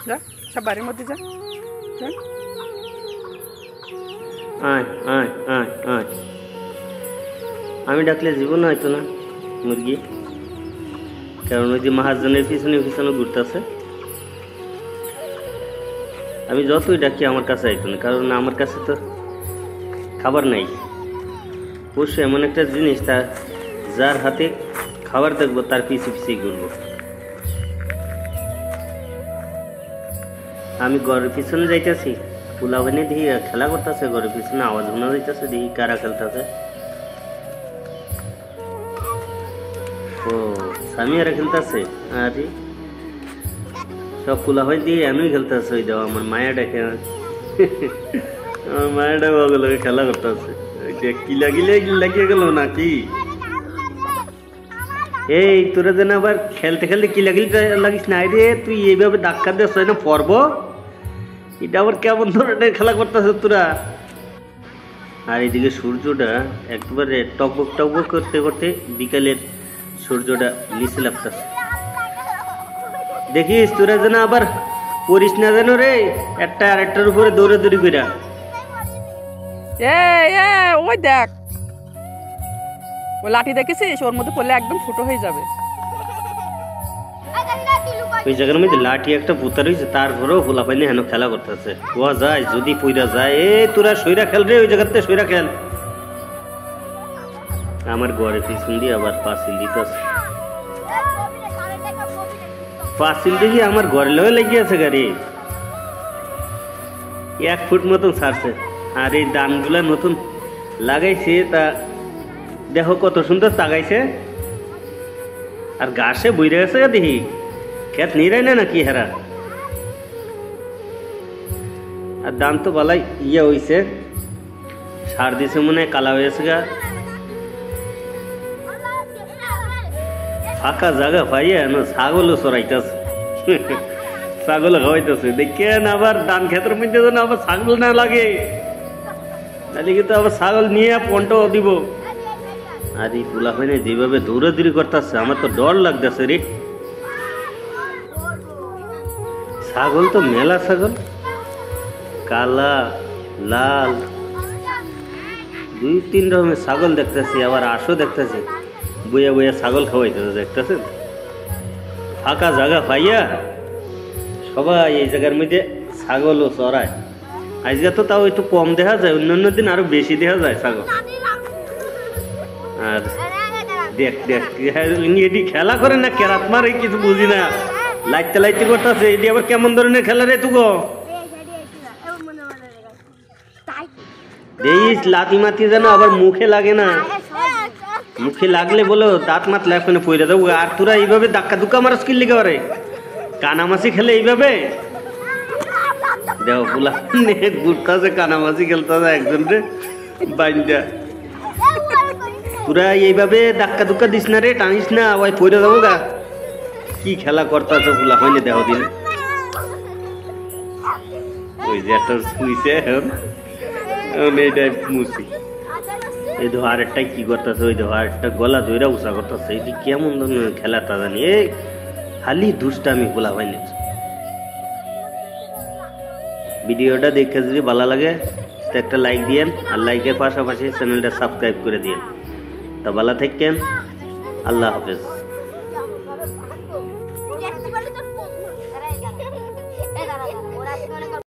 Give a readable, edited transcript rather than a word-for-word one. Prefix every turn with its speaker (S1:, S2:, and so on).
S1: যা সব বাড়ির মধ্যে যা।
S2: আয় আয় আয় আয়, আমি ডাকলে জীবন হয়তো না মুরগি, কারণ ওই যে মহাজনের পিছনে পিছনে ঘুরতেছে। আমি যতই ডাকি আমার কাছে আইতো না, কারণ আমার কাছে তো খাবার নাই। পশু এমন একটা জিনিস, তার যার হাতে খাবার দেখবো তার পিছু পিছিয়ে ঘুরবো। আমি ঘরের পিছনে যাইতেছি, পোলা বানিয়ে দেখি খেলা করতেছে, ঘরের পিছনে আওয়াজ শোনা যাইতেছে, দেখি কারা খেলতেছে। ও সামিয়ারা খেলতেছে, আরে সব পোলা হয় দিয়ে আমি খেলতেছে। ওই দাও আমার মায়া ডাকে, আমার মায়াটা ওগুলোকে খেলা করতেছে। কিলা গিলে লাগিয়ে গেল নাকি? এই তোরা যেন আবার খেলতে খেলতে কিলাগিলি লাগিস না রে, তুই এইভাবে ধাক্কা দিস না পড়ব, এটা আবার কেমন ধরনের খেলা করতেছ তোরা। আর এইদিকে সূর্যটা একবারে টকবক টকবক করতে করতে বিকালের সূর্যটা নিচে লাগতেছে। দেখিস তোরা যেন আবার পড়িস না যেন রে, একটা আর একটার উপরে দৌড়াদৌড়ি কইরা।
S1: ওই দেখ ও লাঠি দেখেছিস, ওর মধ্যে পড়লে একদম ফুটো হয়ে যাবে।
S2: ওই জায়গার মধ্যে লাঠি একটা পুতার হয়েছে, তারপরেও খোলা পাইনি হেন খেলা করতেছে। ও যায় যদি পইরা যায়, এ তোরা সইরা খেল রে, ওই জায়গাতে সইরা খেল। আমার ঘরে পিছন দিয়ে আবার পাঁচিল দিতেছে, পাঁচিল দেখি আমার ঘরে লয়ে লেগিয়েছে গাড়ি 1 ফুট মতন ছাড়ছে। আর এই ধানগুলা নতুন লাগাইছে, তা দেখো কত সুন্দর তাগাইছে, আর ঘাসে বইরে গেছে দেখি, খেত নিরাই না নাকি হেরা। আর ধান তো বালাই ইয়ে হইছে, সার দিছে মনে হয়, কালা হয়েছে গা। ফাঁকা জায়গা পাইয়া ছাগলও চড়াইতেছে, ছাগল খাওয়াইতেছে। দেখেন আবার ধান ক্ষেতের মধ্যে যেন আবার ছাগল না লাগে, তাহলে কিন্তু আবার ছাগল নিয়ে পন্টাও দিব। আর এই পোলা হয় না যেভাবে দৌড়াদৌড়ি করতেছে, আমার তো ডর লাগতেছে রে। ছাগল তো মেলা ছাগল, কালা লাল 2-3 রকমের ছাগল দেখতেছি, আবার আশও দেখতেছি, বইয়া বইয়া ছাগল খাওয়াইতেছে দেখতেছেন। ফাঁকা জায়গা পাইয়া সবাই এই জায়গার মধ্যে ছাগলও চড়ায়। আজকে তো তাও একটু কম দেখা যায়, অন্যান্য দিন আরো বেশি দেখা যায় ছাগল। আর দেখ দেখ এটি খেলা করে না কেরাত মারে, কিছু বুঝি না, লাইতে লাইতে করতেছে। এটি আবার কেমন ধরনের খেলা রে তুগো? দেখিস লাতি মাতি যেন আবার মুখে লাগে না, মুখে লাগলে বলো দাঁত মাত লাগবে পড়ে যাবো। আর তোরা এইভাবে ধাক্কা ধুক্কা মারাস কি লিখে পারে? কানামাছি খেলে এইভাবে দেও পোলা ঘুরতেছে, কানামাছি খেলতেছে একজন রে বাইন্দা। তোরা এইভাবে ধাক্কা ধুক্কা দিস না রে, টানিস না, ওই পড়ে যাবো গা। কি খেলা করতেছে পোলা হয়নি দেহ দিন। ওই যে একটা শুইছে এইটাই মুসি, এই ধো আরেকটা কি করতেছে, ওই ধো আরেকটা গলা ধইরা উঁচা করতেছে। এটি কেমন ধরনের খেলা তা জানি, এই খালি দুষ্টামি পোলা হয়নি। ভিডিওটা দেখে যদি ভালো লাগে তো একটা লাইক দিয়েন, আর লাইকের পাশাপাশি চ্যানেলটা সাবস্ক্রাইব করে দিয়েন। তা ভালো থাকেন, আল্লাহ হাফেজ।